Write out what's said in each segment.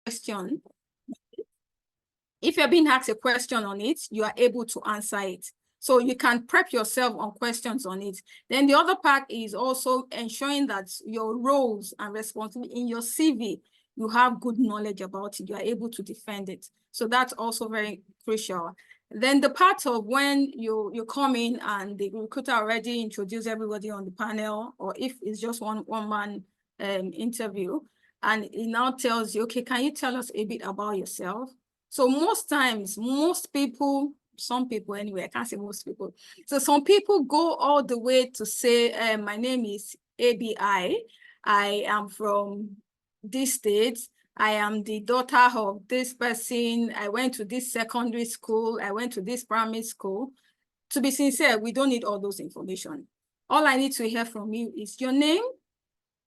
question, if you're being asked a question on it, you are able to answer it. So you can prep yourself on questions on it. Then the other part is also ensuring that your roles and responsibilities in your CV, you have good knowledge about it. You are able to defend it. So that's also very crucial. Then the part of when you come in and the recruiter already introduced everybody on the panel, or if it's just one-man interview, and it now tells you, okay, can you tell us a bit about yourself? So most times, most people, some people anyway, I can't say most people. So some people go all the way to say, my name is ABI. I am from this state. I am the daughter of this person. I went to this secondary school. I went to this primary school. To be sincere, we don't need all those information. All I need to hear from you is your name,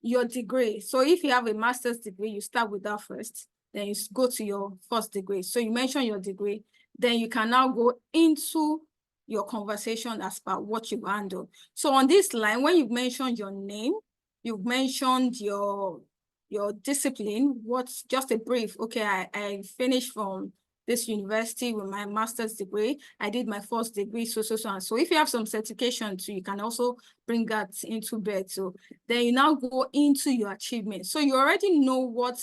your degree. So if you have a master's degree, you start with that first. Then you go to your first degree. So you mention your degree, then you can now go into your conversation as per what you handle. So on this line, when you've mentioned your name, you've mentioned your discipline, what's just a brief, okay, I finished from this university with my master's degree. I did my first degree, so. And so if you have some certification too, you can also bring that into bed. So then you now go into your achievement. So you already know what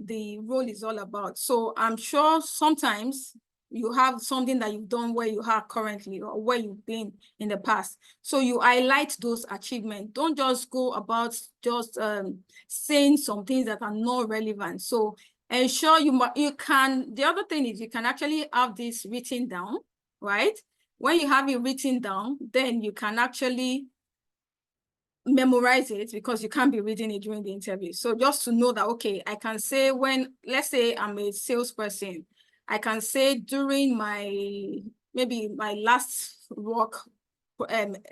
the role is all about. So I'm sure sometimes you have something that you've done where you are currently or where you've been in the past. So you highlight those achievements. Don't just go about just saying some things that are not relevant. So ensure you can, the other thing is you can actually have this written down, right? When you have it written down, then you can actually memorize it because you can't be reading it during the interview. So just to know that, okay, I can say when, let's say I'm a salesperson, I can say during maybe my last work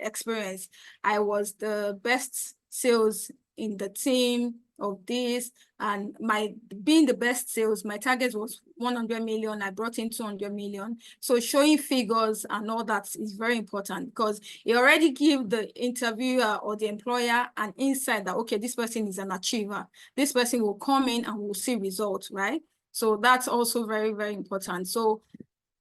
experience, I was the best sales in the team of this, and being the best sales, my target was 100 million. I brought in 200 million. So showing figures and all that is very important because it already gives the interviewer or the employer an insight that, okay, this person is an achiever. This person will come in and will see results, right? So that's also very, very important. So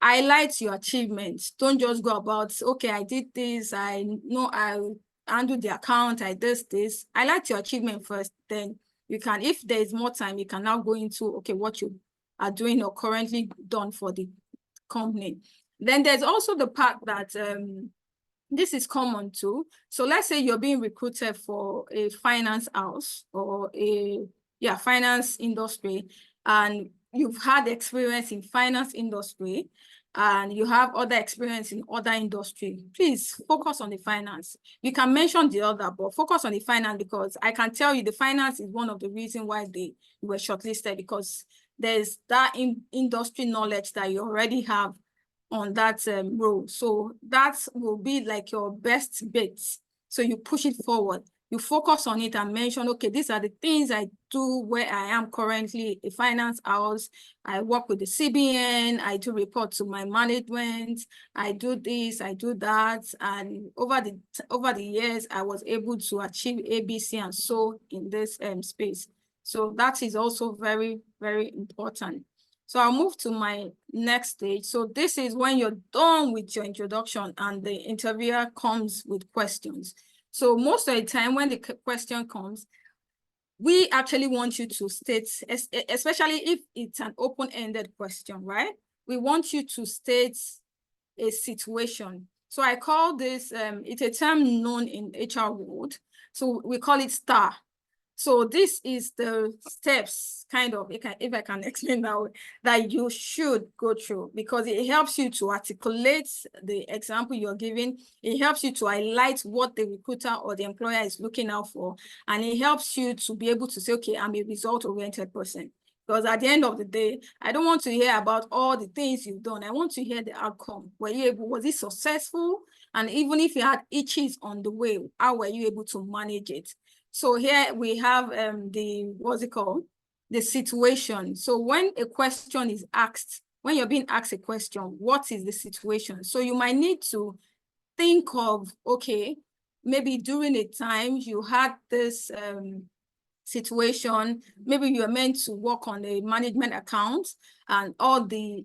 highlight your achievements. Don't just go about, okay, I did this. I know I handled the account. I did this. Highlight your achievement first. Then you can, if there is more time, you can now go into, okay, what you are doing or currently done for the company. Then there's also the part that this is common too. So let's say you're being recruited for a finance house or finance industry, and you've had experience in finance industry and you have other experience in other industry. Please focus on the finance. You can mention the other, but focus on the finance because I can tell you the finance is one of the reasons why they were shortlisted, because there's that industry knowledge that you already have on that role. So that will be like your best bet. So you push it forward. You focus on it and mention, okay, these are the things I do where I am currently a finance house. I work with the CBN. I do report to my management. I do this, I do that. And over the years, I was able to achieve ABC and so in this space. So that is also very, very important. So I'll move to my next stage. So this is when you're done with your introduction and the interviewer comes with questions. So most of the time when the question comes, we actually want you to state, especially if it's an open-ended question, right? We want you to state a situation. So I call this, it's a term known in HR world. So we call it STAR. So this is the steps, kind of, if I can explain that way, that you should go through, because it helps you to articulate the example you're giving. It helps you to highlight what the recruiter or the employer is looking out for. And it helps you to be able to say, okay, I'm a result-oriented person. Because at the end of the day, I don't want to hear about all the things you've done. I want to hear the outcome. Was it successful? And even if you had itches on the way, how were you able to manage it? So here we have the situation. So when a question is asked, when you're being asked a question, what is the situation? So you might need to think of, okay, maybe during a time you had this situation. Maybe you are meant to work on a management account, and all the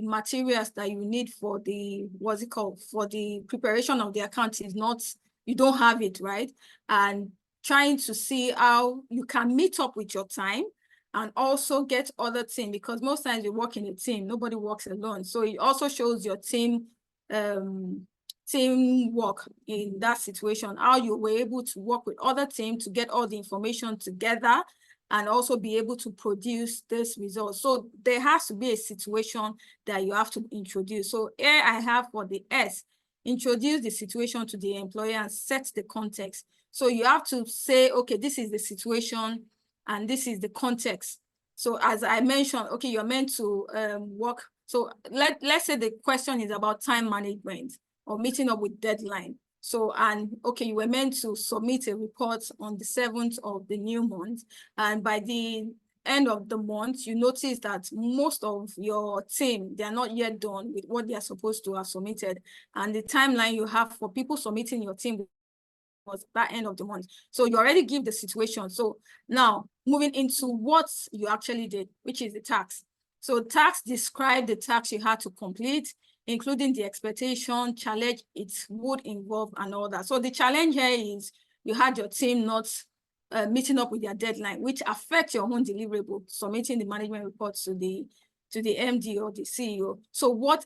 materials that you need for the, what's it called, for the preparation of the account is not, you don't have it, right? And trying to see how you can meet up with your time and also get other team, because most times you work in a team, nobody works alone. So it also shows your team teamwork in that situation, how you were able to work with other teams to get all the information together and also be able to produce this result. So there has to be a situation that you have to introduce. So here I have for the S, introduce the situation to the employer and set the context. So you have to say, okay, this is the situation and this is the context. So as I mentioned, okay, you're meant to work. So let's say the question is about time management or meeting up with deadline. So, and okay, you were meant to submit a report on the 7th of the new month. And by the end of the month, you notice that most of your team, they are not yet done with what they are supposed to have submitted. And the timeline you have for people submitting your team was that end of the month. So you already give the situation. So now moving into what you actually did, which is the task. So task describe the task you had to complete, including the expectation, challenge it would involve, and all that. So the challenge here is you had your team not meeting up with their deadline, which affects your own deliverable, submitting the management report to the MD or the CEO. So what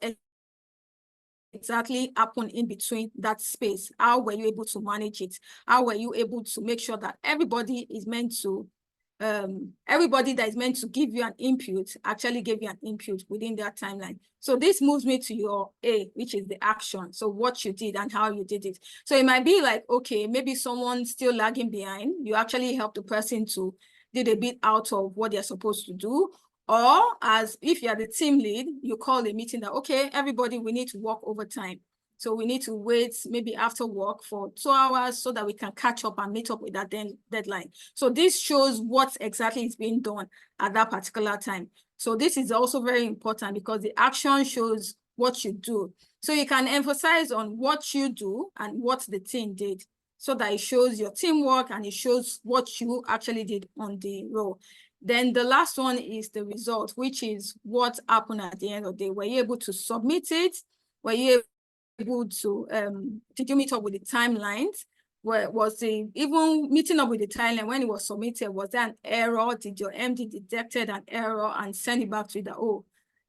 exactly happened in between that space? How were you able to manage it? How were you able to make sure that everybody is meant to everybody that is meant to give you an input actually gave you an input within that timeline? So this moves me to your A, which is the action. So what you did and how you did it. So it might be like, okay, maybe someone's still lagging behind. You actually help the person to did a bit out of what they're supposed to do. Or as if you're the team lead, you call a meeting that, okay, everybody, we need to work overtime. So we need to wait maybe after work for 2 hours so that we can catch up and meet up with that deadline. So this shows what exactly is being done at that particular time. So this is also very important because the action shows what you do. So you can emphasize on what you do and what the team did, so that it shows your teamwork and it shows what you actually did on the role. Then the last one is the result, which is what happened at the end of the day. Were you able to submit it? Were you able to, did you meet up with the timelines? Was the, even meeting up with the timeline when it was submitted, was there an error? Did your MD detected an error and send it back to you that, oh,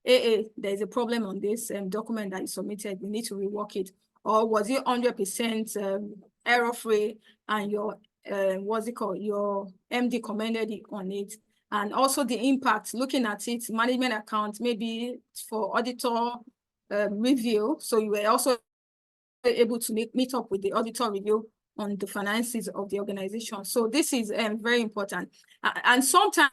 there's a problem on this document that you submitted, we need to rework it? Or was it 100% error-free and your, what's it called, your MD commended it on it? And also the impact, looking at it, management account, maybe for auditor review. So you were also able to meet up with the auditor review on the finances of the organization. So this is very important. And sometimes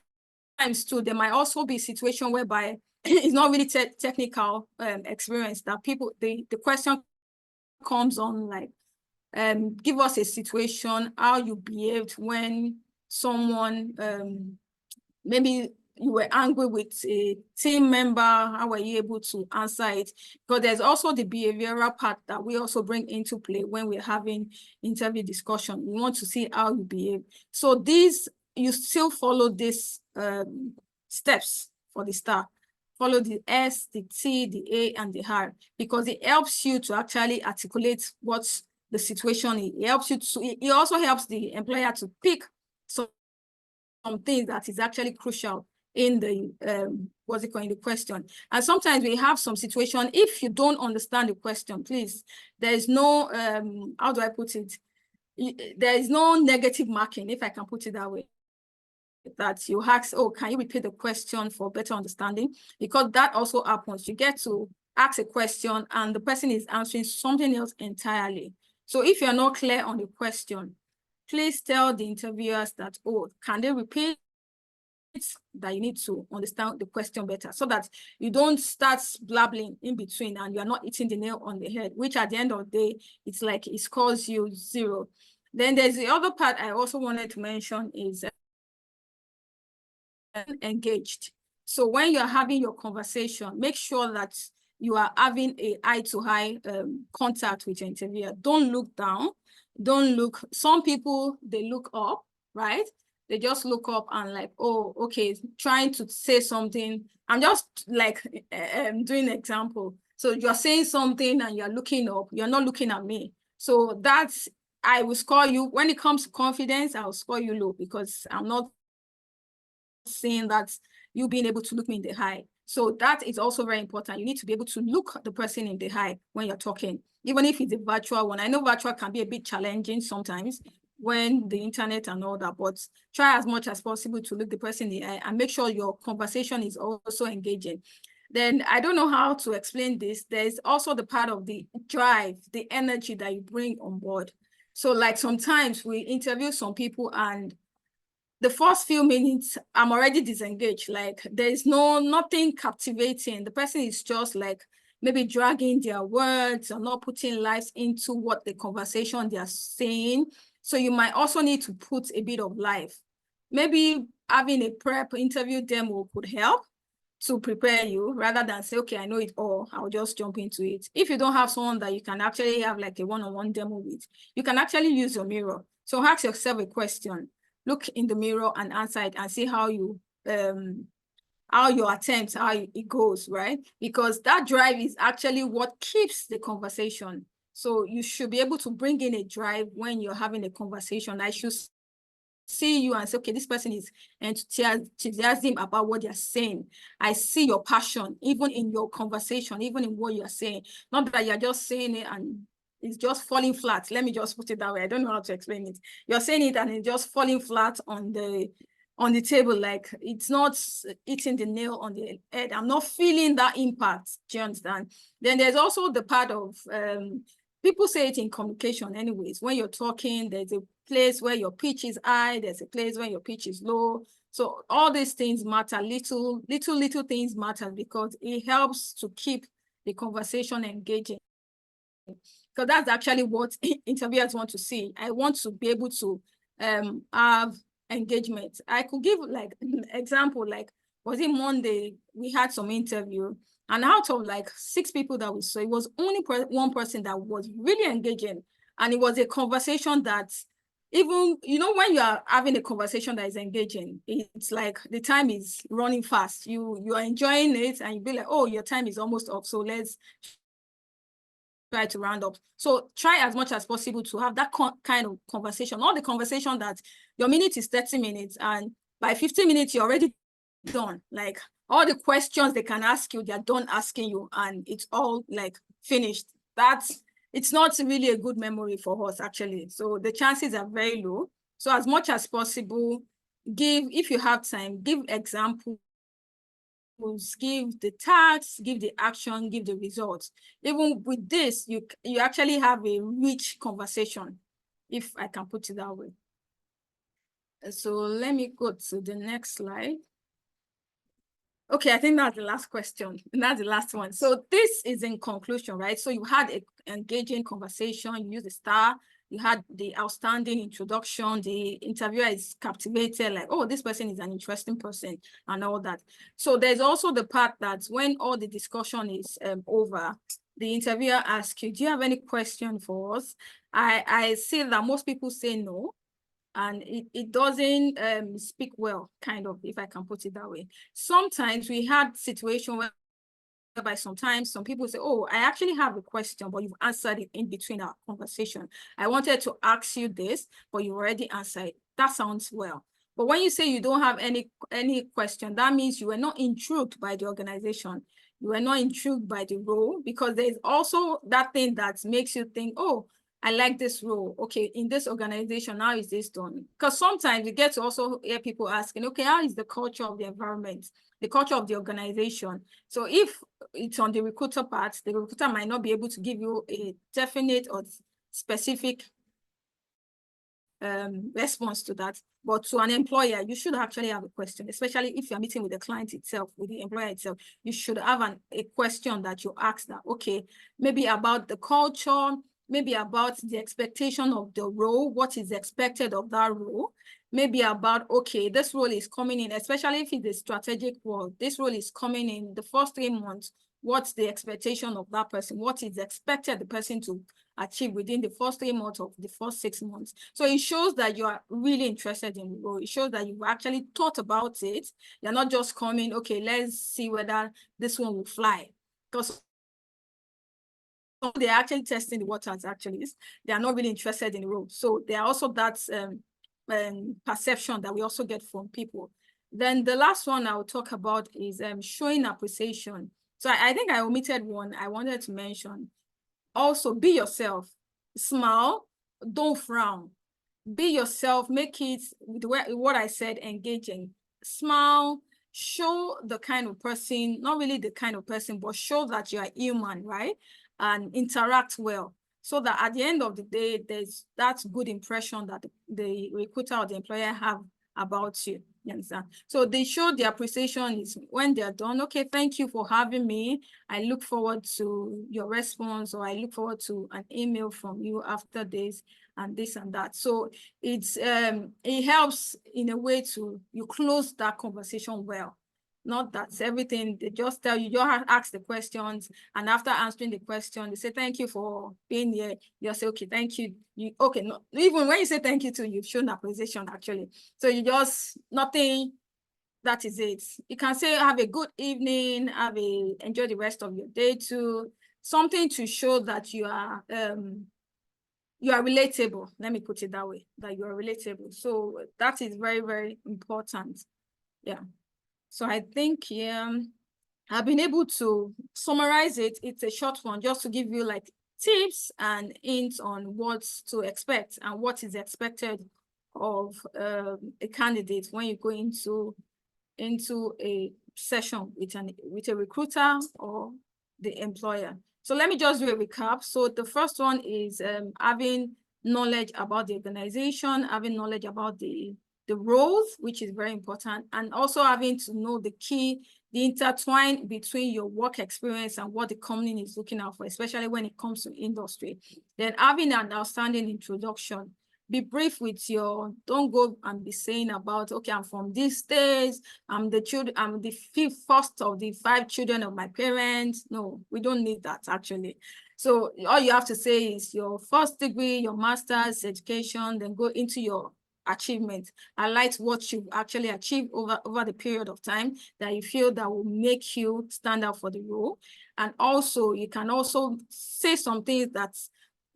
too, there might also be a situation whereby it's not really technical experience that people, the question comes on like, give us a situation, how you behaved when someone, maybe you were angry with a team member, how were you able to answer it? Because there's also the behavioral part that we also bring into play when we're having interview discussion. We want to see how you behave. So these, you still follow these steps for the star. Follow the S, the T, the A, and the R, because it helps you to actually articulate what the situation is. It helps you to, it also helps the employer to pick something that is actually crucial in the what's it called, in the question. And sometimes we have some situation, if you don't understand the question, please, there is no how do I put it, there is no negative marking, if I can put it that way, that you ask, oh, can you repeat the question for better understanding? Because that also happens. You get to ask a question and the person is answering something else entirely. So if you're not clear on the question, please tell the interviewers that, oh, can they repeat, that you need to understand the question better, so that you don't start blabbling in between and you're not hitting the nail on the head, which at the end of the day, it's like it scores you 0. Then there's the other part I also wanted to mention is engaged. So when you're having your conversation, make sure that you are having a eye-to-eye contact with your interviewer. Don't look down. Don't look, some people, they look up, right? they just look up and like, oh, okay, trying to say something. I'm just like doing an example. So you're saying something and you're looking up, you're not looking at me. So that's, I will score you. When it comes to confidence, I'll score you low because I'm not saying that you being able to look me in the eye. So that is also very important. You need to be able to look the person in the eye when you're talking, even if it's a virtual one. I know virtual can be a bit challenging sometimes when the internet and all that, but try as much as possible to look the person in the eye and make sure your conversation is also engaging. Then I don't know how to explain this. There's also the part of the drive, the energy that you bring on board. So like sometimes we interview some people and the first few minutes, I'm already disengaged. Like there's nothing captivating. The person is just like maybe dragging their words or not putting life into what the conversation they are saying. So you might also need to put a bit of life. Maybe having a prep interview demo could help to prepare you rather than say, okay, I know it all, I'll just jump into it. If you don't have someone that you can actually have like a one-on-one demo with, you can actually use your mirror. So ask yourself a question, look in the mirror and answer it and see how you, how your attempts, how it goes, right? Because that drive is actually what keeps the conversation. So you should be able to bring in a drive when you're having a conversation. I should see you and say, okay, this person is enthusiastic about what they're saying. I see your passion, even in your conversation, even in what you're saying. Not that you're just saying it and it's just falling flat. Let me just put it that way. I don't know how to explain it. You're saying it and it's just falling flat on the table, like it's not hitting the nail on the head. I'm not feeling that impact. Do you understand? Then there's also the part of people say it in communication anyways. When you're talking, there's a place where your pitch is high, there's a place where your pitch is low. So all these things matter, little things matter because it helps to keep the conversation engaging. Because that's actually what interviewers want to see. I want to be able to have engagement. I could give like an example, like was it Monday, we had some interview and out of like 6 people that we saw, it was only one person that was really engaging. And it was a conversation that even, you know, when you are having a conversation that is engaging, it's like the time is running fast. You are enjoying it and you be like, oh, your time is almost up. So let's try to round up. So try as much as possible to have that kind of conversation, not the conversation that your minute is 30 minutes and by 15 minutes, you're already done. Like all the questions they can ask you, they're done asking you and it's all like finished. It's not really a good memory for us actually. So the chances are very low. So as much as possible, if you have time, give examples, give the tasks, give the action, give the results. Even with this, you actually have a rich conversation, if I can put it that way. So let me go to the next slide. Okay, I think that's the last question. That's the last one. So this is in conclusion, right? So you had an engaging conversation, you used the star, you had the outstanding introduction, the interviewer is captivated, like, oh, this person is an interesting person and all that. So there's also the part that when all the discussion is over, the interviewer asks you, do you have any question for us? I see that most people say no. And it doesn't speak well, kind of, if I can put it that way. Sometimes we had situations whereby sometimes some people say, oh, I actually have a question, but you've answered it in between our conversation. I wanted to ask you this, but you already answered it. That sounds well. But when you say you don't have any question, that means you were not intrigued by the organization. You were not intrigued by the role, because there's also that thing that makes you think, oh, I like this role. Okay, in this organization, how is this done? Because sometimes you get to also hear people asking, okay, how is the culture of the environment, the culture of the organization? So if it's on the recruiter part, the recruiter might not be able to give you a definite or specific response to that. But to an employer, you should actually have a question, especially if you're meeting with the client itself, with the employer itself. You should have a question that you ask that, okay, maybe about the culture, maybe about the expectation of the role, what is expected of that role. maybe about, okay, this role is coming in, especially if it's a strategic role, this role is coming in the first 3 months, what's the expectation of that person? What is expected the person to achieve within the first 3 months of the first 6 months? So it shows that you are really interested in the role. It shows that you've actually thought about it. You're not just coming, okay, let's see whether this one will fly. Because they're actually testing the waters, actually. They are not really interested in the role. So there are also that perception that we also get from people. Then the last one I will talk about is showing appreciation. So I think I omitted one I wanted to mention. Also, be yourself. Smile, don't frown. Be yourself, make it, what I said, engaging. Smile, show the kind of person, not really the kind of person, but show that you are human, right? And interact well. So that at the end of the day, there's that good impression that the recruiter or the employer have about you. You understand? So they show the appreciation is when they're done. Okay, thank you for having me. I look forward to your response, or I look forward to an email from you after this and this and that. So it helps in a way to you close that conversation well. Not that everything, they just tell you, you ask the questions, and after answering the question, they say, thank you for being here. You say, okay, thank you. Okay, no, even when you say thank you to, you've shown appreciation, actually. So you just, nothing, that is it. You can say, have a good evening, enjoy the rest of your day too. Something to show that you are relatable. Let me put it that way, that you are relatable. So that is very, very important. Yeah. So I think, I've been able to summarize it. It's a short one, just to give you like tips and hints on what to expect and what is expected of a candidate when you go into a session with a recruiter or the employer. So let me just do a recap. So the first one is having knowledge about the organization, having knowledge about the roles, which is very important, and also having to know the intertwine between your work experience and what the company is looking out for, especially when it comes to industry. Then having an outstanding introduction. Be brief with don't go and be saying about, okay, I'm from this state, I'm the first of the 5 children of my parents. No, we don't need that, actually. So all you have to say is your first degree, your master's education, then go into your achievement. Highlight what you've actually achieved over the period of time that you feel that will make you stand out for the role. And also, you can also say some things that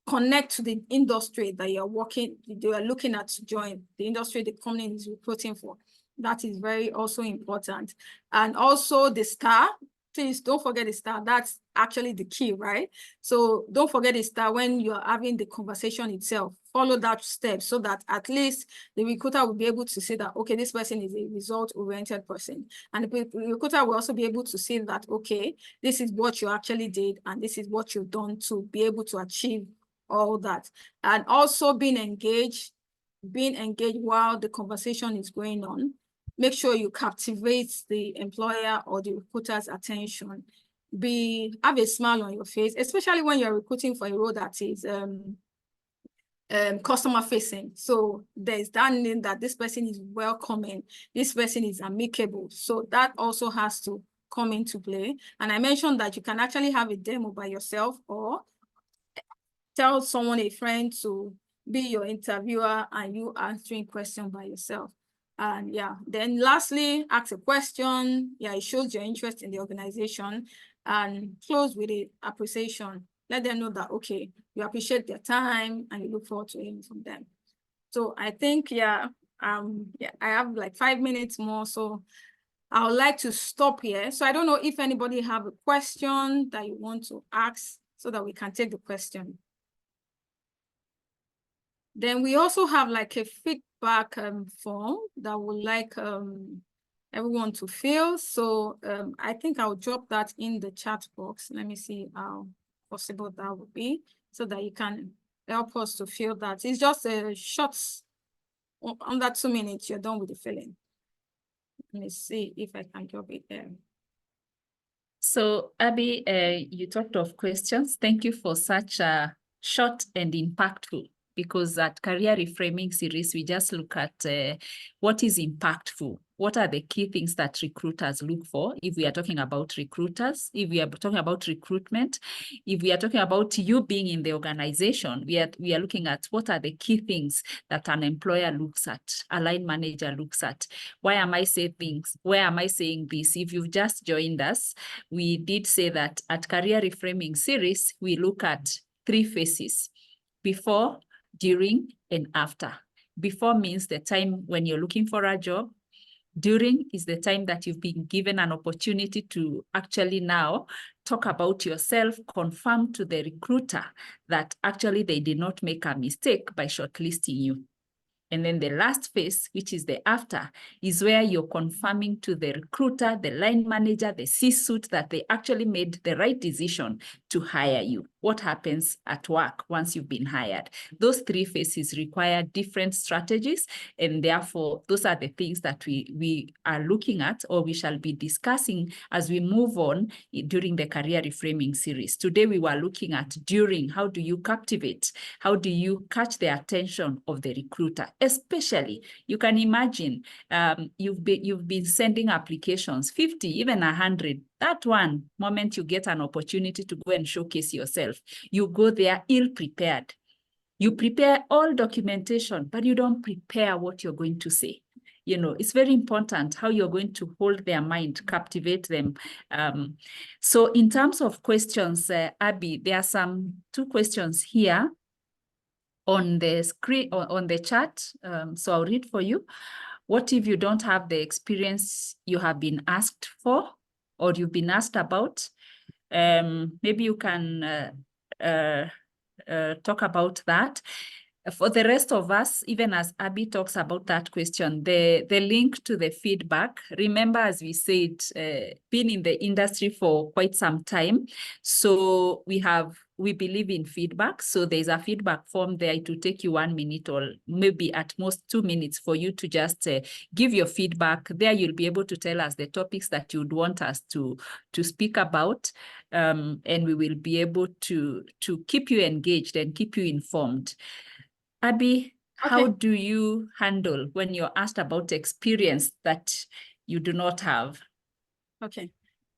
connect to the industry that you are looking at to join, the industry the company is recruiting for. That is very also important. And also the star, please don't forget the star. That's actually the key, right? So don't forget the star when you're having the conversation itself. Follow that step so that at least the recruiter will be able to see that, okay, this person is a result-oriented person. And the recruiter will also be able to see that, okay, this is what you actually did and this is what you've done to be able to achieve all that. And also being engaged while the conversation is going on. Make sure you captivate the employer or the recruiter's attention. Have a smile on your face, especially when you're recruiting for a role that is customer facing. So there's that name that this person is welcoming, this person is amicable. So that also has to come into play. And I mentioned that you can actually have a demo by yourself or tell someone, a friend, to be your interviewer and you answering questions by yourself. And yeah, then lastly, ask a question. Yeah, it shows your interest in the organization, and close with the appreciation. Let them know that, okay, you appreciate their time and you look forward to hearing from them. So I think, I have like 5 minutes more. So I would like to stop here. So I don't know if anybody have a question that you want to ask so that we can take the question. Then we also have like a feedback form that would like everyone to fill. So I think I'll drop that in the chat box. Let me see how possible that would be so that you can help us to fill that. It's just a short, under 2 minutes, you're done with the filling. Let me see if I can drop it there. So Abby, you talked of questions. Thank you for such a short and impactful because at Career Reframing series, we just look at what is impactful. What are the key things that recruiters look for if we are talking about recruiters, if we are talking about recruitment, if we are talking about you being in the organization, we are looking at what are the key things that an employer looks at, a line manager looks at. Why am I saying things? Where am I saying this? If you've just joined us, we did say that at Career Reframing series, we look at 3 phases: before, during, and after. Before means the time when you're looking for a job. During is the time that you've been given an opportunity to actually now talk about yourself, confirm to the recruiter that actually they did not make a mistake by shortlisting you. And then the last phase, which is the after, is where you're confirming to the recruiter, the line manager, the C-suite that they actually made the right decision to hire you. What happens at work once you've been hired? Those 3 phases require different strategies, and therefore those are the things that we are looking at, or we shall be discussing as we move on during the Career Reframing series. Today we were looking at during. How do you captivate? How do you catch the attention of the recruiter? Especially, you can imagine you've been sending applications, 50, even 100. That one moment you get an opportunity to go and showcase yourself, you go there ill-prepared. You prepare all documentation, but you don't prepare what you're going to say. You know, it's very important how you're going to hold their mind, captivate them. So in terms of questions, Abby, there are 2 questions here on the screen, on the chat. So I'll read for you. What if you don't have the experience you have been asked for or you've been asked about? Maybe you can talk about that. For the rest of us, even as Abby talks about that question, the link to the feedback, remember, as we said, been in the industry for quite some time. So we believe in feedback. So there's a feedback form there. It will take you 1 minute or maybe at most 2 minutes for you to just give your feedback. There you'll be able to tell us the topics that you'd want us to speak about. And we will be able to keep you engaged and keep you informed. Abby, how do you handle when you're asked about experience that you do not have? Okay,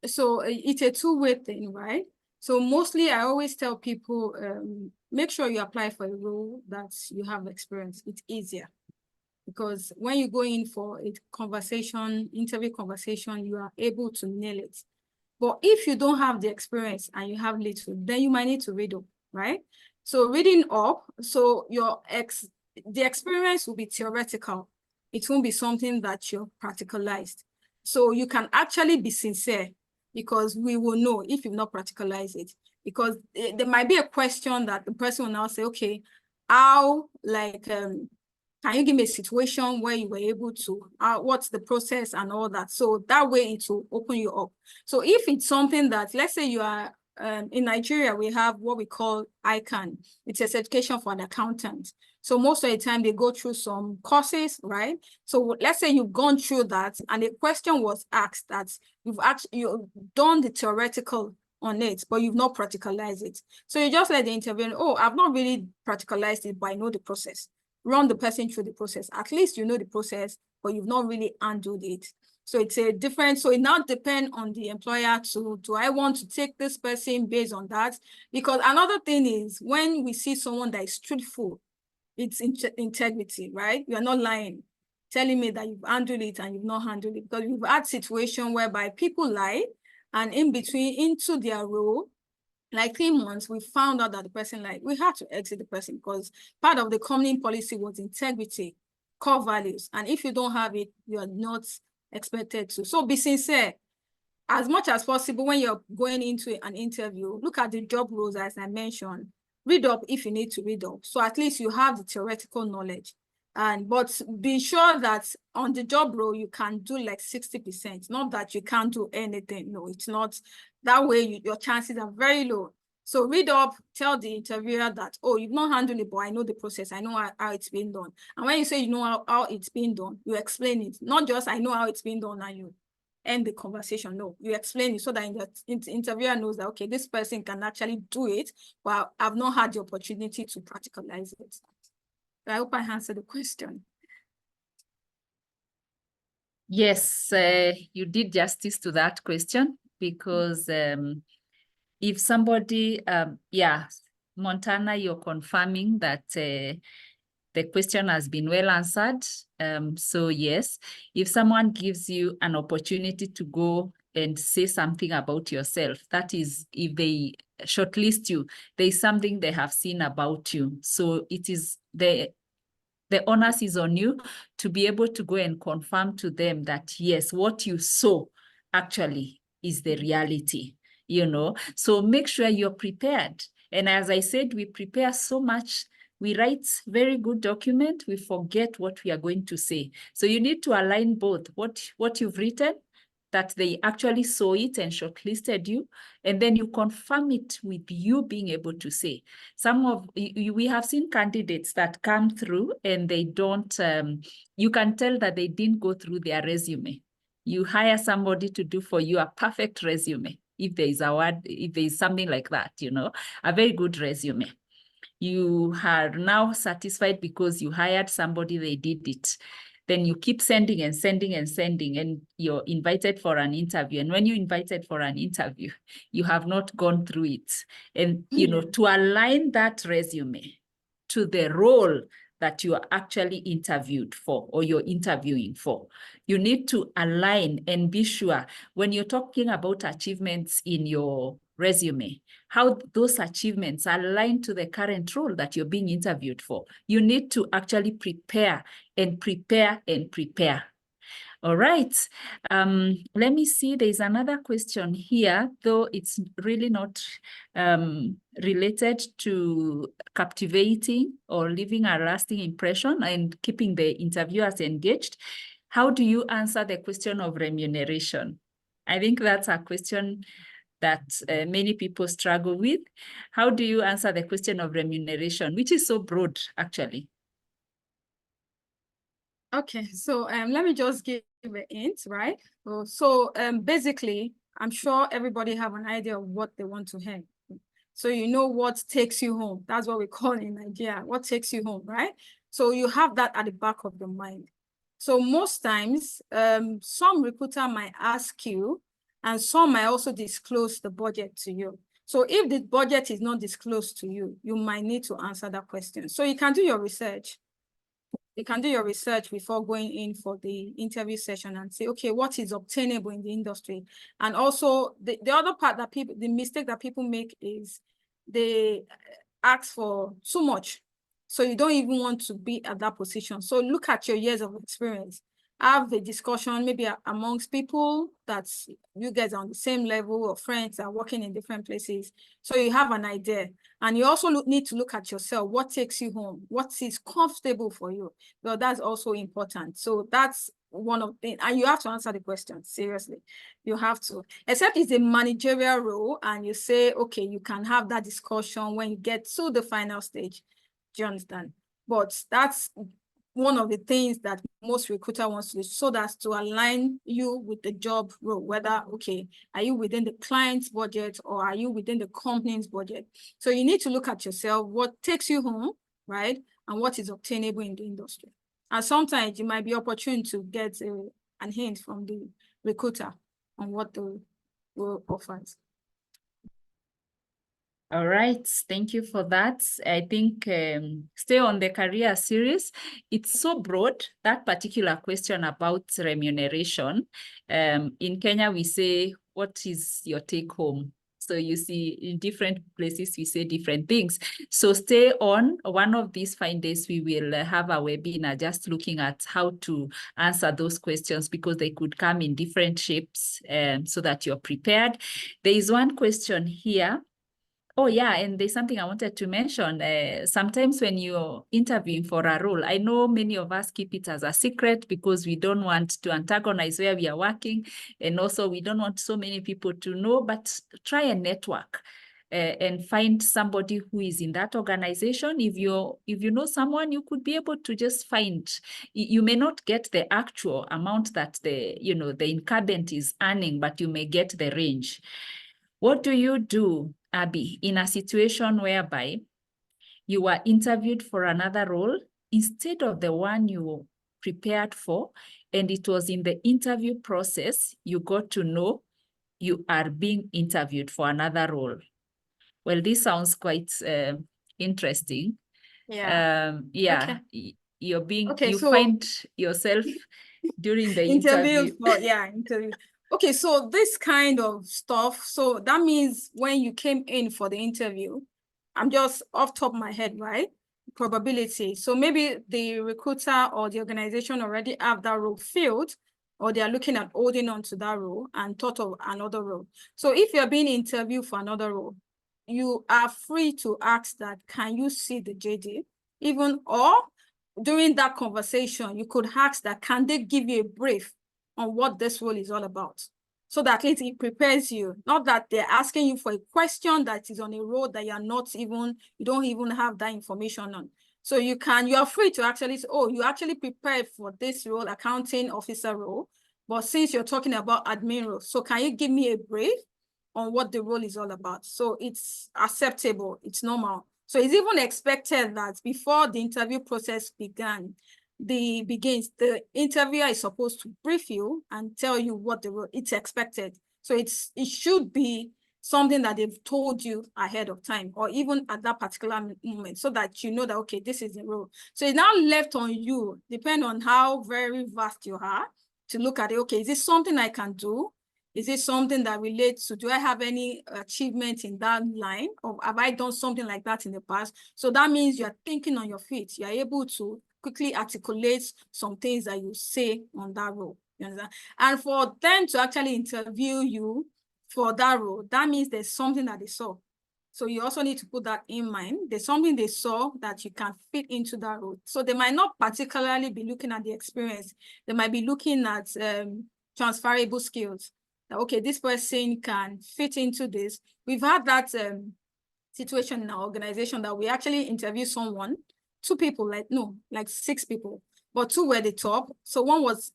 so it's a 2-way thing, right? So mostly I always tell people, make sure you apply for a role that you have experience. It's easier because when you go in for a conversation, interview conversation, you are able to nail it. But if you don't have the experience and you have little, then you might need to read up, right? So reading up, so the experience will be theoretical. It won't be something that you're practicalized. So you can actually be sincere because we will know if you've not practicalized it. Because there might be a question that the person will now say, okay, how, like, can you give me a situation where you were able to, what's the process and all that? So that way it will open you up. So if it's something that, let's say you are, in Nigeria, we have what we call ICANN. It's a certification for an accountant. So most of the time they go through some courses, right? So let's say you've gone through that and the question was asked that you've done the theoretical on it, but you've not practicalized it. So you just let the interviewer, oh, I've not really practicalized it, but I know the process. Run the person through the process. At least you know the process, but you've not really handled it. So it's a different, so it now depends on the employer to, do I want to take this person based on that? Because another thing is when we see someone that is truthful, it's integrity, right? You are not lying, telling me that you've handled it and you've not handled it, because we've had situations whereby people lie and in between into their role, like 3 months, we found out that the person, like, we had to exit the person because part of the company policy was integrity, core values. And if you don't have it, you are not expected to. So be sincere. As much as possible, when you're going into an interview, look at the job roles, as I mentioned. Read up if you need to read up. So at least you have the theoretical knowledge. But be sure that on the job role, you can do like 60%. Not that you can't do anything. No, it's not. That way, your chances are very low. So read up, tell the interviewer that, oh, you've not handled it, but I know the process. I know how it's been done. And when you say you know how it's been done, you explain it. Not just I know how it's been done and you end the conversation. No, you explain it so that the interviewer knows that, okay, this person can actually do it, but I've not had the opportunity to practicalize it. I hope I answered the question. Yes, you did justice to that question, because if somebody, yeah, Montana, you're confirming that the question has been well answered. So yes, if someone gives you an opportunity to go and say something about yourself, that is, if they shortlist you, there is something they have seen about you. So it is the onus is on you to be able to go and confirm to them that, yes, what you saw actually is the reality, you know. So make sure you're prepared. And as I said, we prepare so much. We write very good document, we forget what we are going to say. So you need to align both what you've written, that they actually saw it and shortlisted you, and then you confirm it with you being able to say. Some of we have seen candidates that come through and they don't, you can tell that they didn't go through their resume. You hire somebody to do for you a perfect resume, if there is a word, if there is something like that, you know, a very good resume. You are now satisfied because you hired somebody, they did it. Then you keep sending and sending and sending, and you're invited for an interview. And when you're invited for an interview, you have not gone through it. And, you know, to align that resume to the role that you are actually interviewed for, or you're interviewing for, you need to align and be sure when you're talking about achievements in your resume, how those achievements are aligned to the current role that you're being interviewed for. You need to actually prepare and prepare and prepare. All right. Let me see. There's another question here, though it's really not related to captivating or leaving a lasting impression and keeping the interviewers engaged. How do you answer the question of remuneration? I think that's a question that many people struggle with. How do you answer the question of remuneration, which is so broad, actually? Okay, so let me just give a hint, right? So basically, I'm sure everybody have an idea of what they want to have. So you know what takes you home. That's what we call in Nigeria, what takes you home, right? So you have that at the back of the mind. So most times, some recruiter might ask you, and some might also disclose the budget to you. So if the budget is not disclosed to you, you might need to answer that question. So you can do your research. You can do your research before going in for the interview session and say, okay, what is obtainable in the industry? And also the other part that people, the mistake that people make is they ask for too much. So you don't even want to be at that position. So look at your years of experience. Have a discussion maybe amongst people that you guys are on the same level, or friends that are working in different places. So you have an idea. And you also need to look at yourself. What takes you home? What is comfortable for you? Well, that's also important. So that's one of the, and you have to answer the question, seriously. You have to, except it's a managerial role and you say, okay, you can have that discussion when you get to the final stage. Do you understand? But that's one of the things that most recruiter wants to do, so that's to align you with the job role, whether, okay, are you within the client's budget or are you within the company's budget? So you need to look at yourself, what takes you home, right? And what is obtainable in the industry. And sometimes you might be opportune to get an hint from the recruiter on what the role offers. All right, thank you for that. I think stay on the career series. It's so broad, that particular question about remuneration. In Kenya, we say, what is your take home? So you see, in different places, we say different things. So stay on. One of these fine days, we will have a webinar just looking at how to answer those questions, because they could come in different shapes, so that you're prepared. There is one question here. Oh, yeah, and there's something I wanted to mention. Sometimes when you're interviewing for a role, I know many of us keep it as a secret because we don't want to antagonize where we are working. And also we don't want so many people to know, but try a network and find somebody who is in that organization. If you know someone, you could be able to just find, you may not get the actual amount that the incumbent is earning, but you may get the range. What do you do, Abby, in a situation whereby you were interviewed for another role instead of the one you prepared for, and it was in the interview process, you got to know you are being interviewed for another role. Well, this sounds quite interesting. Yeah. Yeah, Okay. you're being, Okay, you so find yourself during the interviews interview. interview. Okay, so this kind of stuff, so that means when you came in for the interview, I'm just off top of my head, right? Probability. So maybe the recruiter or the organization already have that role filled, or they are looking at holding on to that role and thought of another role. So if you're being interviewed for another role, you are free to ask that, can you see the JD? Even, or during that conversation, you could ask that, can they give you a brief on what this role is all about? So that at least it prepares you, not that they're asking you for a question that is on a role that you don't even have that information on. So you are free to actually say, oh, you actually prepared for this role, accounting officer role, but since you're talking about admin role, so can you give me a brief on what the role is all about? So it's acceptable, it's normal. So it's even expected that before the interview process begins, the interviewer is supposed to brief you and tell you what the role, it's expected. So it should be something that they've told you ahead of time, or even at that particular moment, so that you know that, okay, this is the role. So it's now left on you, depending on how very vast you are, to look at it. Okay, is this something I can do? Is it something that relates to, do I have any achievement in that line? Or have I done something like that in the past? So that means you're thinking on your feet. You're able to quickly articulate some things that you say on that role. You understand? And for them to actually interview you for that role, that means there's something that they saw. So you also need to put that in mind. There's something they saw that you can fit into that role. So they might not particularly be looking at the experience. They might be looking at transferable skills. Okay, this person can fit into this. We've had that situation in our organization that we actually interviewed someone, 2 people, like 6 people, but 2 were the top. So one was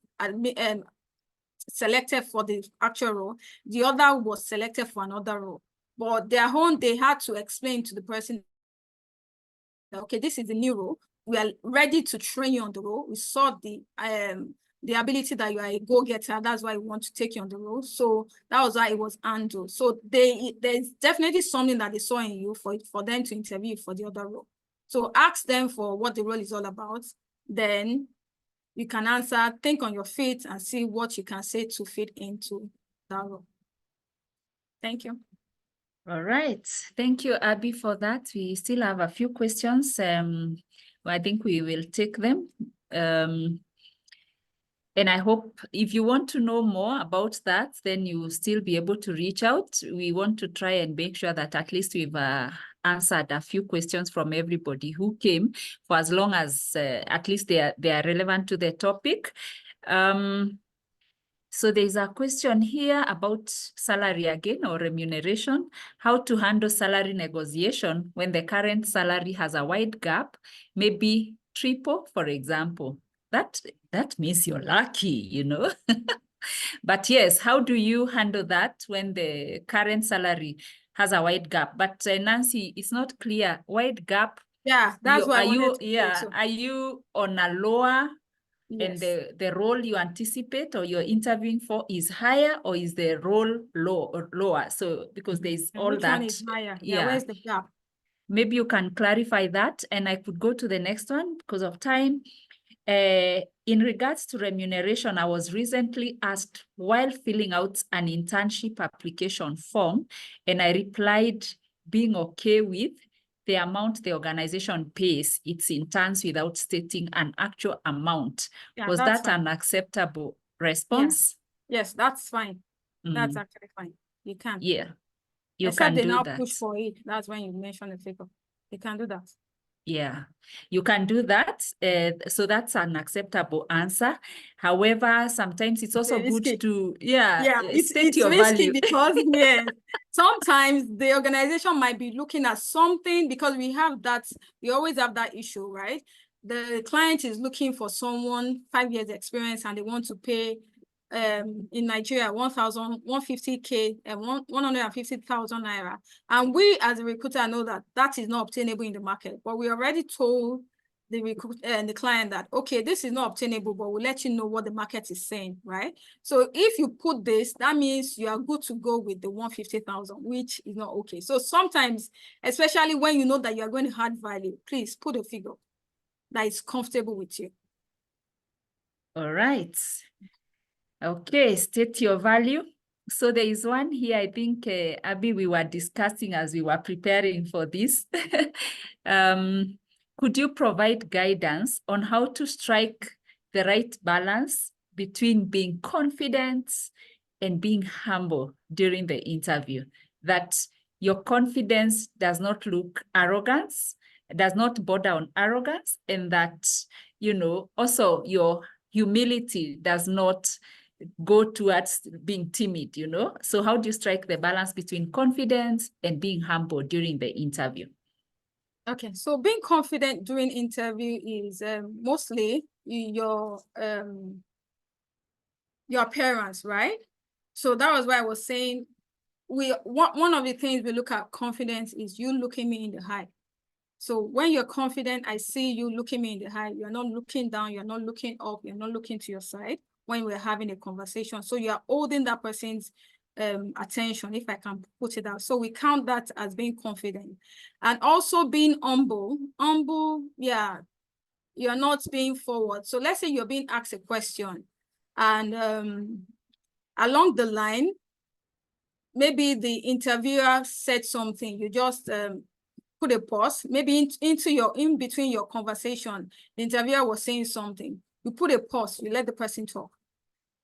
selected for the actual role. The other was selected for another role. But they had to explain to the person, okay, this is the new role. We are ready to train you on the role. We saw the ability that you are a go-getter. That's why we want to take you on the role. So that was why it was handled. So there's definitely something that they saw in you for them to interview for the other role. So ask them for what the role is all about. Then you can answer, think on your feet, and see what you can say to fit into that role. Thank you. All right. Thank you, Abby, for that. We still have a few questions. I think we will take them. And I hope if you want to know more about that, then you will still be able to reach out. We want to try and make sure that at least we've answered a few questions from everybody who came, for as long as at least they are relevant to the topic. So there's a question here about salary again, or remuneration, how to handle salary negotiation when the current salary has a wide gap, maybe triple, for example. That means you're lucky, you know. But yes, how do you handle that when the current salary has a wide gap? But Nancy, it's not clear. Wide gap. Yeah, that's what I wanted to say too. Are you on a lower? Yes. And the role you anticipate or you're interviewing for is higher, or is the role lower? So because there's all which that. One is higher? Yeah, where's the gap? Maybe you can clarify that, and I could go to the next one because of time. In regards to remuneration, I was recently asked while filling out an internship application form, and I replied being okay with the amount the organization pays its interns without stating an actual amount. Yeah, Was that fine. an acceptable response? Yes, that's fine. That's actually fine. You can. Yeah, you Except can they do now that. push for it. That's when you mention the figure. They can do that. Yeah, you can do that. So that's an acceptable answer. However, sometimes it's also good to, state your risky value. Because sometimes the organization might be looking at something, because we always have that issue, right? The client is looking for someone 5 years experience, and they want to pay in Nigeria 150K and 150,000 naira. And we as a recruiter know that is not obtainable in the market, but we already told the client that, okay, this is not obtainable, but we'll let you know what the market is saying, right? So if you put this, that means you are good to go with the 150,000, which is not okay. So sometimes, especially when you know that you're going to add value, please put a figure that is comfortable with you. All right. Okay, state your value. So there is one here, I think, Abby, we were discussing as we were preparing for this. Could you provide guidance on how to strike the right balance between being confident and being humble during the interview? That your confidence does not look arrogance, does not border on arrogance, and that, you know, also your humility does not go towards being timid, you know? So how do you strike the balance between confidence and being humble during the interview? Okay, so being confident during interview is mostly your appearance, right? So that was why I was saying one of the things we look at confidence is you looking me in the eye. So when you're confident, I see you looking me in the eye. You're not looking down, you're not looking up, you're not looking to your side when we're having a conversation. So you're holding that person's attention, if I can put it out. So we count that as being confident. And also being humble. Humble, yeah, you're not being forward. So let's say you're being asked a question and along the line, maybe the interviewer said something, you just put a pause, maybe in between your conversation, the interviewer was saying something, you put a pause, you let the person talk.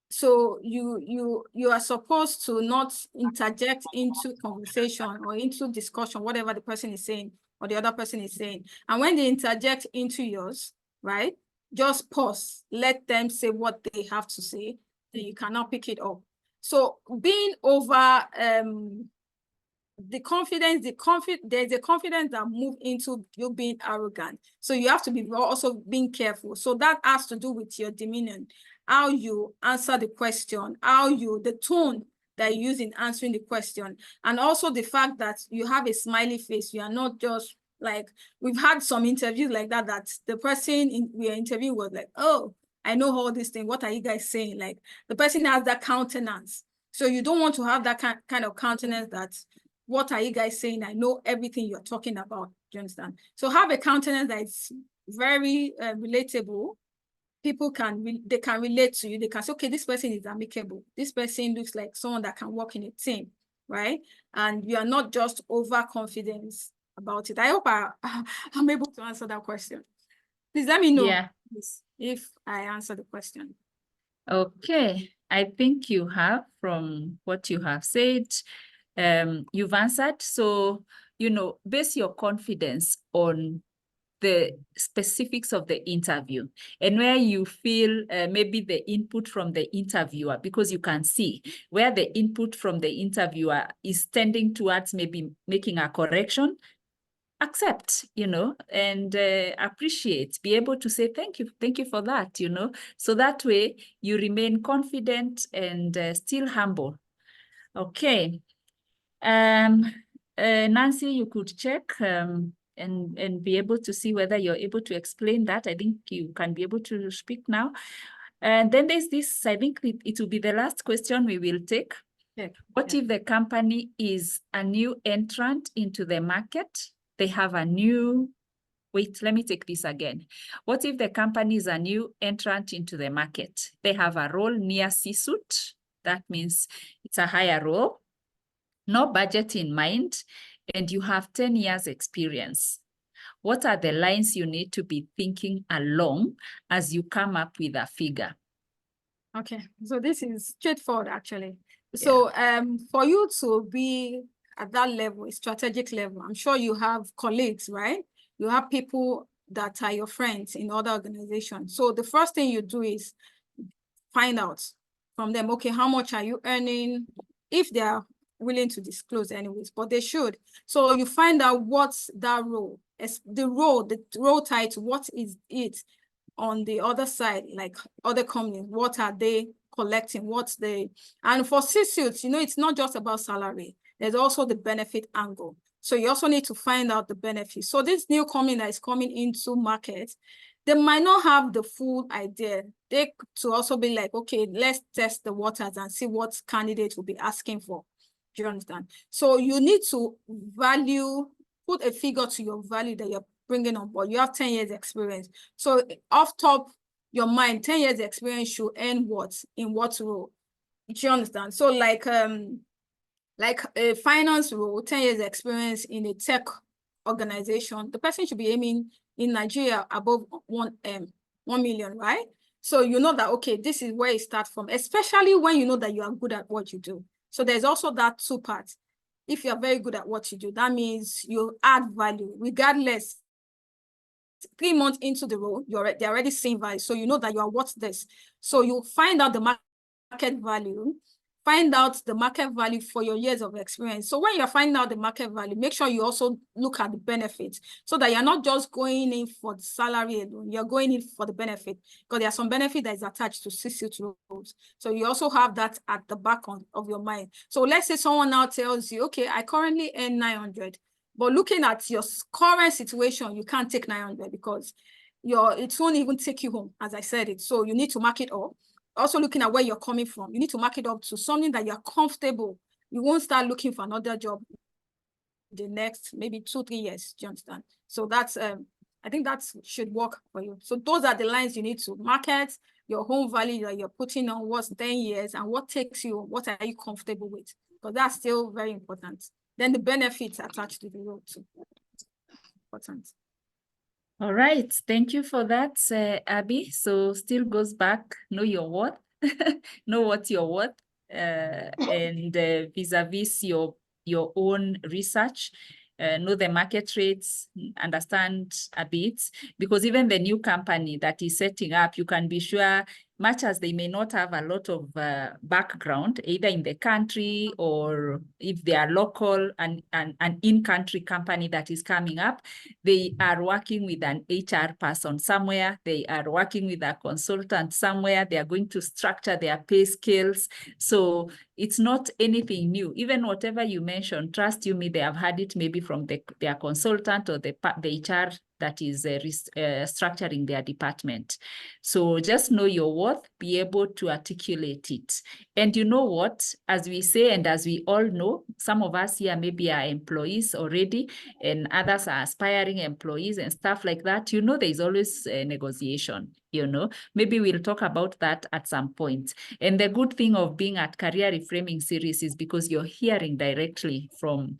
So you are supposed to not interject into conversation or into discussion, whatever the person is saying or the other person is saying. And when they interject into yours, right, just pause, let them say what they have to say, then you cannot pick it up. So being over there's a confidence that move into you being arrogant. So you have to be also being careful. So that has to do with your demeanor, how you answer the question, the tone that you use in answering the question. And also the fact that you have a smiley face. You are not just like, we've had some interviews like that the person we are interviewing was like, oh, I know all these things. What are you guys saying? Like the person has that countenance. So you don't want to have that kind of countenance that, what are you guys saying? I know everything you're talking about. Do you understand? So have a countenance that is very relatable. People can relate to you. They can say, okay, this person is amicable. This person looks like someone that can work in a team, right? And you are not just overconfident about it. I hope I'm able to answer that question. Please let me know if I answer the question. Okay, I think you have, from what you have said. You've answered. So, you know, base your confidence on the specifics of the interview and where you feel maybe the input from the interviewer, because you can see where the input from the interviewer is tending towards maybe making a correction. Accept, you know, and appreciate, be able to say, thank you for that, you know, so that way you remain confident and still humble. Okay. Nancy, you could check and be able to see whether you're able to explain that. I think you can be able to speak now. And then there's this, I think it will be the last question we will take. Okay. What if the company is a new entrant into the market? They have a new, wait, let me take this again. What if the company is a new entrant into the market? They have a role near C-suite. That means it's a higher role. No budget in mind, and you have 10 years experience. What are the lines you need to be thinking along as you come up with a figure? Okay, so this is straightforward actually. So for you to be at that level, a strategic level, I'm sure you have colleagues, right? You have people that are your friends in other organizations. So the first thing you do is find out from them, okay, how much are you earning? If they are willing to disclose anyways, but they should. So you find out what's that role, the role title, what is it on the other side, like other companies, what are they collecting, and for C-suites, you know, it's not just about salary. There's also the benefit angle. So you also need to find out the benefits. So this new company that is coming into market, they might not have the full idea. They to also be like, okay, let's test the waters and see what candidates will be asking for. Do you understand? So you need to put a figure to your value that you're bringing on board. You have 10 years experience. So off top your mind, 10 years experience should earn what? In what role? Do you understand? So like a finance role, 10 years experience in a tech organization, the person should be aiming in Nigeria above 1 million, right? So you know that, okay, this is where it starts from, especially when you know that you are good at what you do. So there's also that two parts. If you're very good at what you do, that means you add value, regardless. 3 months into the role, they're already seeing value. So you know that you are worth this. So you find out the market value, find out the market value for your years of experience. So when you're finding out the market value, make sure you also look at the benefits so that you're not just going in for the salary alone, you're going in for the benefit, because there's some benefit that is attached to C-suite roles. So you also have that at the back of your mind. So let's say someone now tells you, okay, I currently earn 900, but looking at your current situation, you can't take 900 because it won't even take you home, as I said it. So you need to mark it up. Also looking at where you're coming from, you need to mark it up to something that you're comfortable. You won't start looking for another job the next maybe 2-3 years. Do you understand? So that's I think that should work for you. So those are the lines you need to market, your home value that you're putting on, what's 10 years and what are you comfortable with? Because that's still very important. Then the benefits attached to the role too. Important. All right, thank you for that, Abby. So still goes back, know your worth, know what you're worth, and vis-a-vis your own research, know the market rates, understand a bit, because even the new company that is setting up, you can be sure, much as they may not have a lot of background, either in the country or if they are local and an in-country company that is coming up, they are working with an HR person somewhere, they are working with a consultant somewhere, they are going to structure their pay scales. So it's not anything new. Even whatever you mentioned, trust you me, they have had it maybe from their consultant or the HR that is structuring their department. So just know your worth, be able to articulate it. And you know what, as we say, and as we all know, some of us here maybe are employees already, and others are aspiring employees and stuff like that. You know, there's always a negotiation, you know, maybe we'll talk about that at some point. And the good thing of being at Career Reframing Series is because you're hearing directly from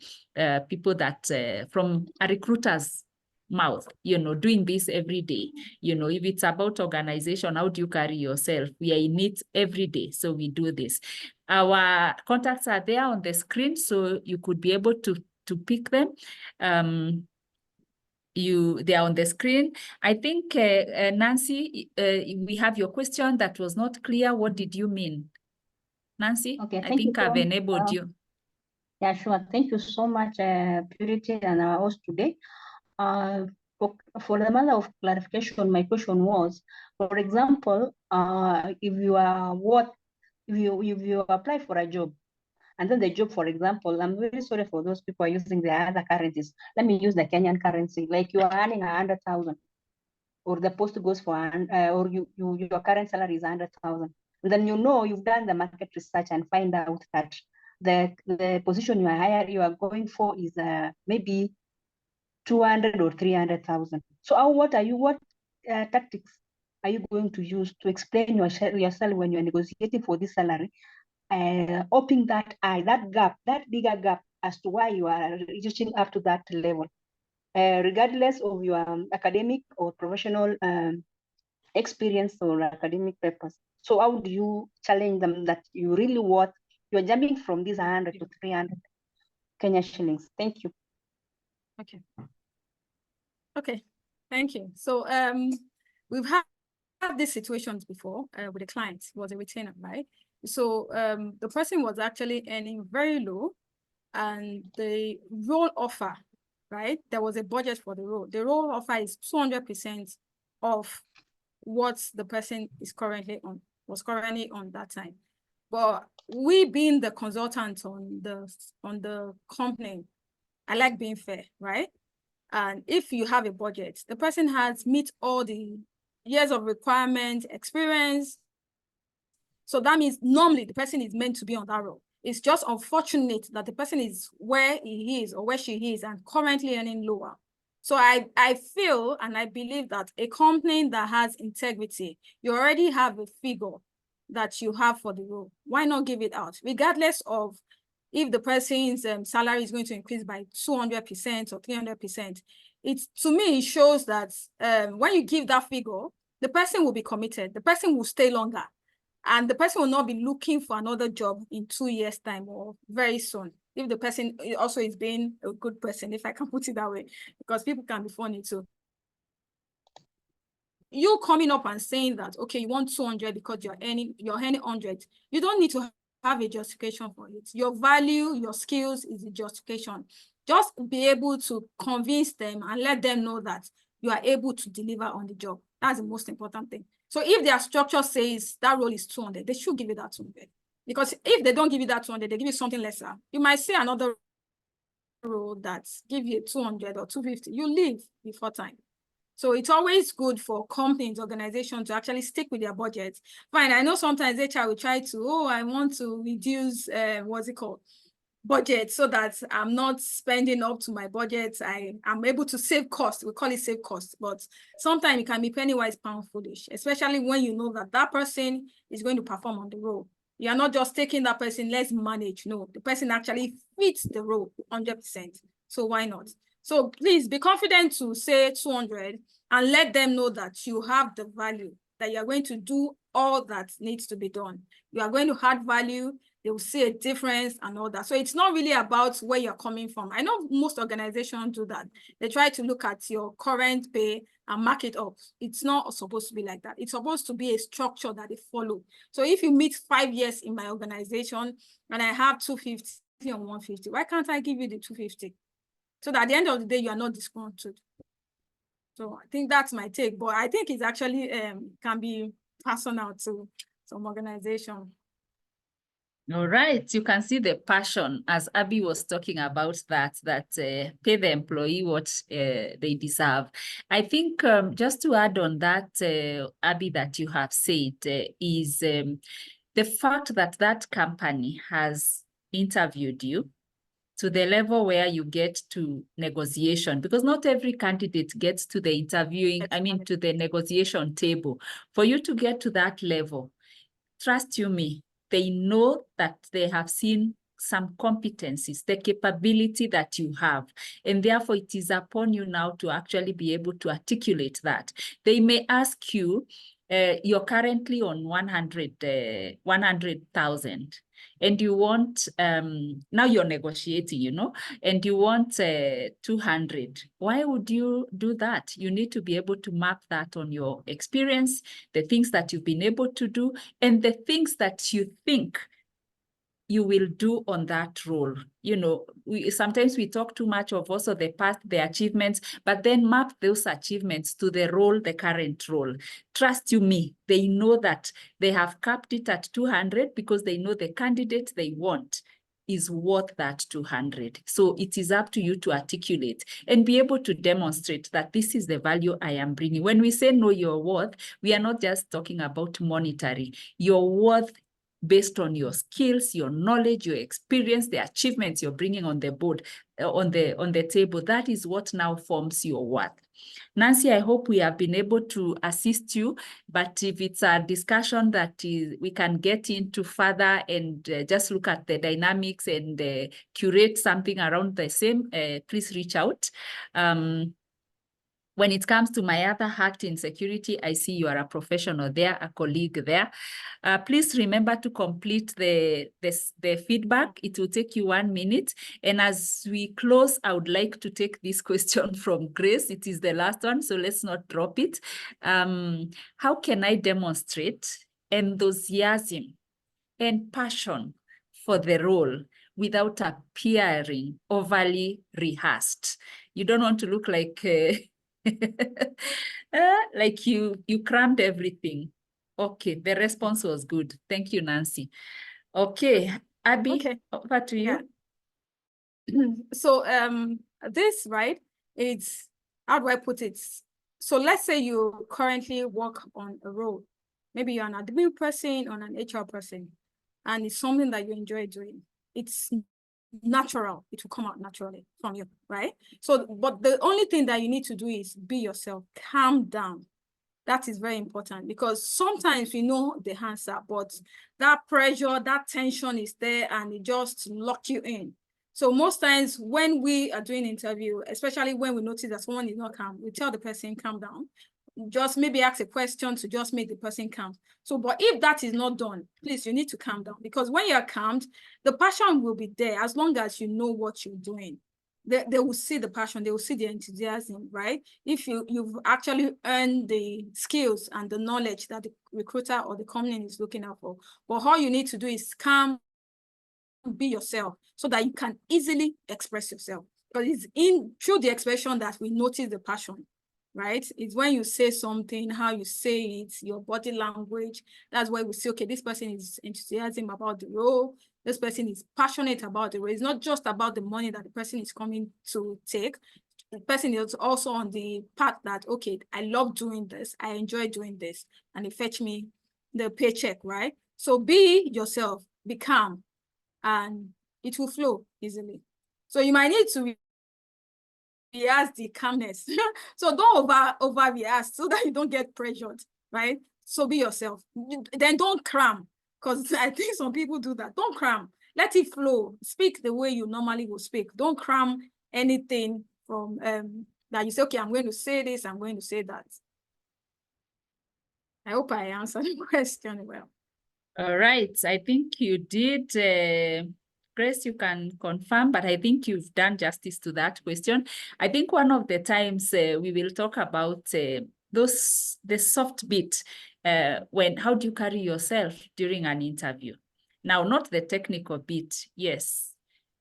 people that, from a recruiter's mouth, you know, doing this every day. You know, if it's about organization, how do you carry yourself? We are in it every day, so we do this. Our contacts are there on the screen, so you could be able to pick them. They are on the screen. I think, Nancy, we have your question that was not clear. What did you mean? Nancy, okay, I think I've enabled you. Yeah, sure. Thank you so much, Purity and our host today. For the matter of clarification, my question was, for example, if you apply for a job, and then the job, for example, I'm very sorry for those people using the other currencies. Let me use the Kenyan currency. Like you are earning 100,000, or the post goes for, or your current salary is 100,000. And then you've done the market research and find out that the position you are going for is maybe 200 or 300,000. So what tactics are you going to use to explain yourself when you're negotiating for this salary, opening that bigger gap as to why you are reaching up to that level, regardless of your academic or professional experience or academic papers. So how do you challenge them that you really you're jumping from these 100 to 300 Kenya shillings? Thank you. Okay, thank you. So we've had these situations before with a client who was a retainer, right? So the person was actually earning very low, and the role offer, right? There was a budget for the role. The role offer is 200% of what the person is currently on, was currently on that time. But we being the consultant on the company, I like being fair, right? And if you have a budget, the person has meet all the years of requirement, experience. So that means normally the person is meant to be on that role. It's just unfortunate that the person is where he is or where she is and currently earning lower. So I feel and I believe that a company that has integrity, you already have a figure that you have for the role. Why not give it out? Regardless of if the person's salary is going to increase by 200% or 300%. To me, it shows that when you give that figure, the person will be committed. The person will stay longer. And the person will not be looking for another job in 2 years' time or very soon. If the person also is being a good person, if I can put it that way, because people can be funny too. You coming up and saying that, okay, you want 200 because you're earning 100. You don't need to have a justification for it. Your value, your skills is the justification. Just be able to convince them and let them know that you are able to deliver on the job. That's the most important thing. So if their structure says that role is 200, they should give it that 200. Because if they don't give you that 200, they give you something lesser. You might see another role that give you 200 or 250. You leave before time. So it's always good for companies, organizations to actually stick with their budget. Fine, I know sometimes HR will try to, I want to reduce, budget so that I'm not spending up to my budget. I'm able to save costs. We call it save costs, but sometimes it can be penny wise, pound foolish, especially when you know that that person is going to perform on the role. You're not just taking that person, let's manage. No, the person actually fits the role 100%. So why not? So please be confident to say 200 and let them know that you have the value, that you're going to do all that needs to be done. You are going to add value. They will see a difference and all that. So it's not really about where you're coming from. I know most organizations do that. They try to look at your current pay and mark it up. It's not supposed to be like that. It's supposed to be a structure that they follow. So if you meet 5 years in my organization and I have 250 and 150, why can't I give you the 250? So that at the end of the day, you are not disgruntled. So I think that's my take, but I think it's actually can be personal to some organization. All right, you can see the passion as Abby was talking about that pay the employee what they deserve. I think just to add on that, Abby, that you have said is the fact that that company has interviewed you to the level where you get to negotiation, because not every candidate gets to the interviewing, to the negotiation table. For you to get to that level, trust you me, they know that they have seen some competencies, the capability that you have, and therefore it is upon you now to actually be able to articulate that. They may ask you, you're currently on 100,000 and you want, now you're negotiating, and you want 200. Why would you do that? You need to be able to map that on your experience, the things that you've been able to do, and the things that you think you will do on that role. Sometimes we talk too much of also the past, the achievements, but then map those achievements to the role, the current role. Trust you me, they know that they have capped it at 200 because they know the candidate they want is worth that 200. So it is up to you to articulate and be able to demonstrate that this is the value I am bringing. When we say know your worth, we are not just talking about monetary. Your worth based on your skills, your knowledge, your experience, the achievements you're bringing on the board, on the table. That is what now forms your worth. Nancy, I hope we have been able to assist you, but if it's a discussion that we can get into further and just look at the dynamics and curate something around the same, please reach out. When it comes to my other hat in security, I see you are a professional there, a colleague there. Please remember to complete the feedback. It will take you 1 minute. And as we close, I would like to take this question from Grace. It is the last one, so let's not drop it. How can I demonstrate enthusiasm and passion for the role without appearing overly rehearsed? You don't want to look like... like you crammed everything, Okay, the response was good. Thank you, Nancy. Okay, Abby, Okay. over to you. Yeah. So this, right, it's, how do I put it? So let's say you currently work on a role. Maybe you're an admin person or an HR person, and it's something that you enjoy doing. It's natural. It will come out naturally from you, right? So, but the only thing that you need to do is be yourself. Calm down. That is very important, because sometimes we know the answer, but that pressure, that tension is there, and it just lock you in. So most times when we are doing interview, especially when we notice that someone is not calm, we tell the person, calm down. Just maybe ask a question to just make the person calm. So, but if that is not done, please, you need to calm down, because when you're calmed, the passion will be there as long as you know what you're doing. They will see the passion, they will see the enthusiasm, right? If you've actually earned the skills and the knowledge that the recruiter or the company is looking out for. But all you need to do is calm, be yourself, so that you can easily express yourself. Because it's through the expression that we notice the passion, right? It's when you say something, how you say it, your body language. That's why we say, okay, this person is enthusiastic about the role. This person is passionate about the role. It's not just about the money that the person is coming to take. The person is also on the path that, okay, I love doing this. I enjoy doing this. And it fetch me the paycheck, right? So be yourself, be calm, and it will flow easily. So you might need to rehearse the calmness. So don't over rehearse, so that you don't get pressured, right? So be yourself. Then don't cram, because I think some people do that. Don't cram. Let it flow. Speak the way you normally will speak. Don't cram anything from that you say, okay, I'm going to say this, I'm going to say that. I hope I answered the question well. All right, I think you did. Grace, you can confirm, but I think you've done justice to that question. I think one of the times we will talk about the soft bit, how do you carry yourself during an interview? Now, not the technical bit, yes.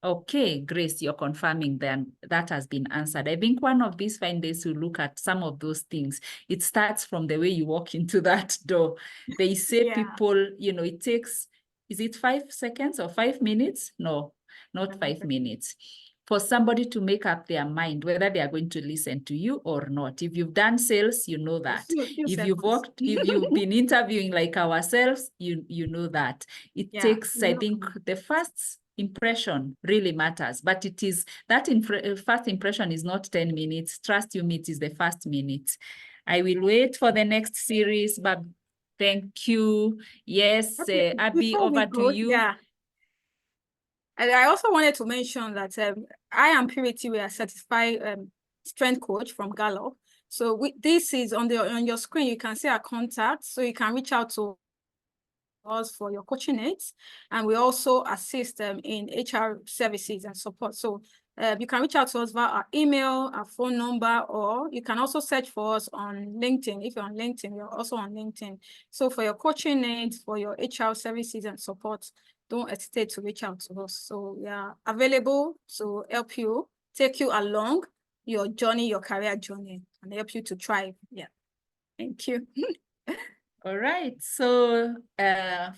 Okay, Grace, you're confirming then that has been answered. I think one of these fine days will look at some of those things. It starts from the way you walk into that door. They say Yeah. people, you know, it takes, is it 5 seconds or 5 minutes? No, not 5 minutes. For somebody to make up their mind whether they are going to listen to you or not. If you've done sales, you know that. If you've been interviewing like ourselves, you know that. It takes, I think, the first impression really matters, but it is that first impression is not 10 minutes. Trust you me, it is the first minute. I will wait for the next series, but thank you. Yes, Okay, Abby, over to you. Yeah. And I also wanted to mention that I am Purity, we are certified strength coach from Gallup. So this is on your screen, you can see our contact, so you can reach out to us for your coaching needs. And we also assist in HR services and support. So you can reach out to us via our email, our phone number, or you can also search for us on LinkedIn. If you're on LinkedIn, we're also on LinkedIn. So for your coaching needs, for your HR services and support, don't hesitate to reach out to us. So we are available to help you, take you along your journey, your career journey, and help you to thrive. Yeah. Thank you. All right. So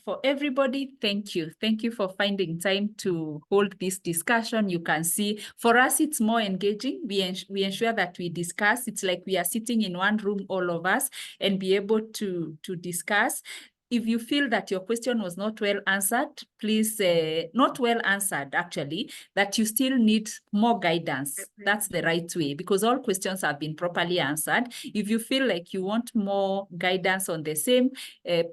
for everybody, thank you. Thank you for finding time to hold this discussion. You can see for us, it's more engaging. We ensure that we discuss. It's like we are sitting in one room, all of us, and be able to discuss. If you feel that your question was not well answered, please, not well answered actually, that you still need more guidance. That's the right way, because all questions have been properly answered. If you feel like you want more guidance on the same,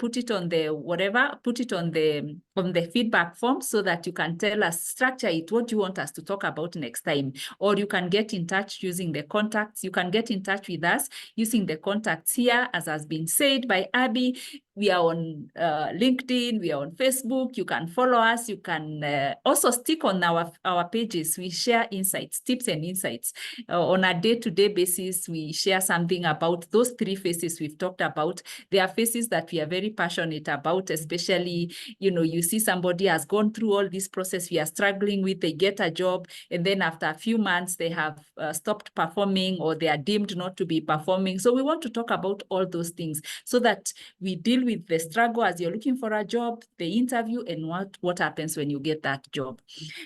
put it on the whatever, put it on the feedback form so that you can tell us, structure it, what do you want us to talk about next time? Or you can get in touch using the contacts. You can get in touch with us using the contacts here, as has been said by Abby. We are on LinkedIn, we are on Facebook. You can follow us. You can also stick on our pages. We share insights, tips and insights. On a day-to-day basis, we share something about those 3 phases we've talked about. They are phases that we are very passionate about, especially, you know, you see somebody has gone through all this process we are struggling with, they get a job, and then after a few months, they have stopped performing, or they are deemed not to be performing. So we want to talk about all those things so that we deal with the struggle as you're looking for a job, the interview, and what happens when you get that job.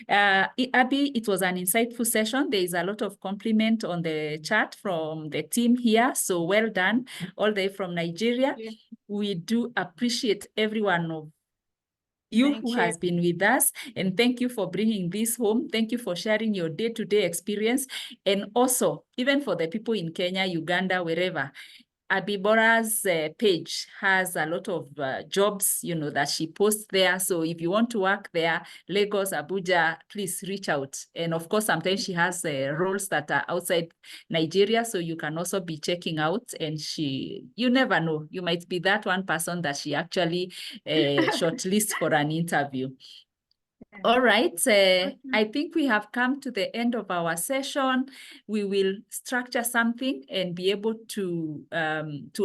Abby, it was an insightful session. There is a lot of compliment on the chat from the team here. So well done, all the way from Nigeria. Yeah. We do appreciate everyone of you Thank who you. has been with us, and thank you for bringing this home. Thank you for sharing your day-to-day experience, and also even for the people in Kenya, Uganda, wherever. Abibora's page has a lot of jobs, you know, that she posts there. So if you want to work there, Lagos, Abuja, please reach out. And of course, sometimes she has roles that are outside Nigeria, so you can also be checking out. And you never know, you might be that one person that she actually shortlists for an interview. All right, I think we have come to the end of our session. We will structure something and be able to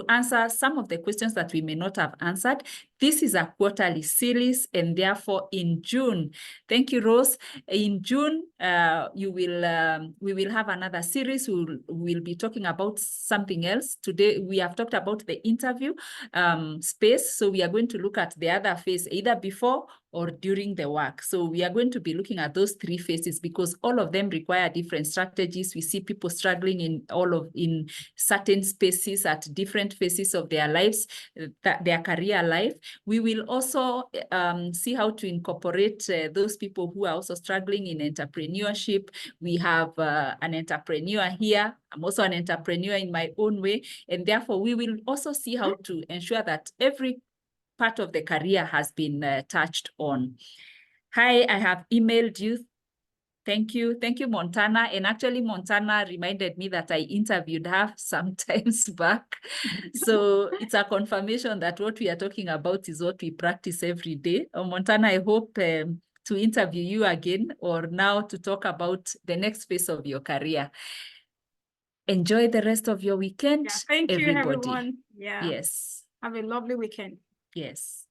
answer some of the questions that we may not have answered. This is a quarterly series, and therefore in June, thank you, Rose. In June, we will have another series. We'll be talking about something else. Today, we have talked about the interview space. So we are going to look at the other phase, either before or during the work. So we are going to be looking at those three phases because all of them require different strategies. We see people struggling in certain spaces at different phases of their lives, their career life. We will also see how to incorporate those people who are also struggling in entrepreneurship. We have an entrepreneur here. I'm also an entrepreneur in my own way. And therefore, we will also see how to ensure that every part of the career has been touched on. Hi, I have emailed you. Thank you. Thank you, Montana. And actually, Montana reminded me that I interviewed her some times back. So it's a confirmation that what we are talking about is what we practice every day. Montana, I hope to interview you again or now to talk about the next phase of your career. Enjoy the rest of your weekend, Yeah, thank you, everyone. Yeah. Yes. Have a lovely weekend. Yes.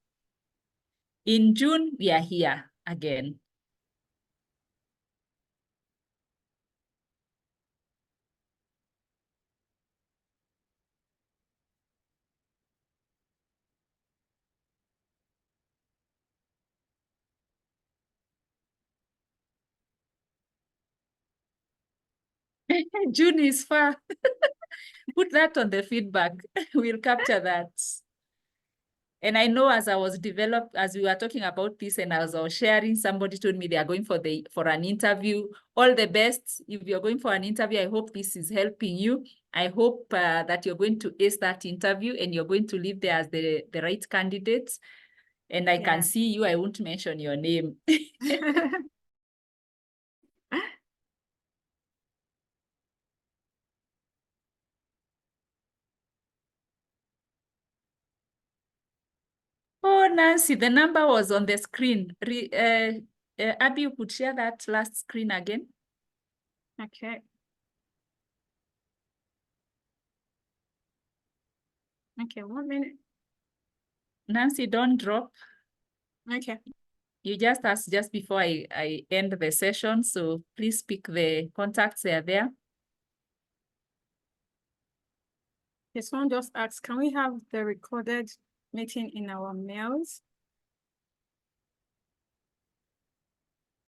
In June, we are here again. June is far. Put that on the feedback. We'll capture that. And I know as we were talking about this and as I was sharing, somebody told me they are going for an interview. All the best. If you're going for an interview, I hope this is helping you. I hope that you're going to ace that interview and you're going to live there as the right candidates. And I can see you, I won't mention your name. Oh, Nancy, the number was on the screen. Abby, you could share that last screen again. Okay. Okay, 1 minute. Nancy, don't drop. Okay. You just asked just before I end the session, so please pick the contacts, they are there. This one just asked, can we have the recorded meeting in our mails?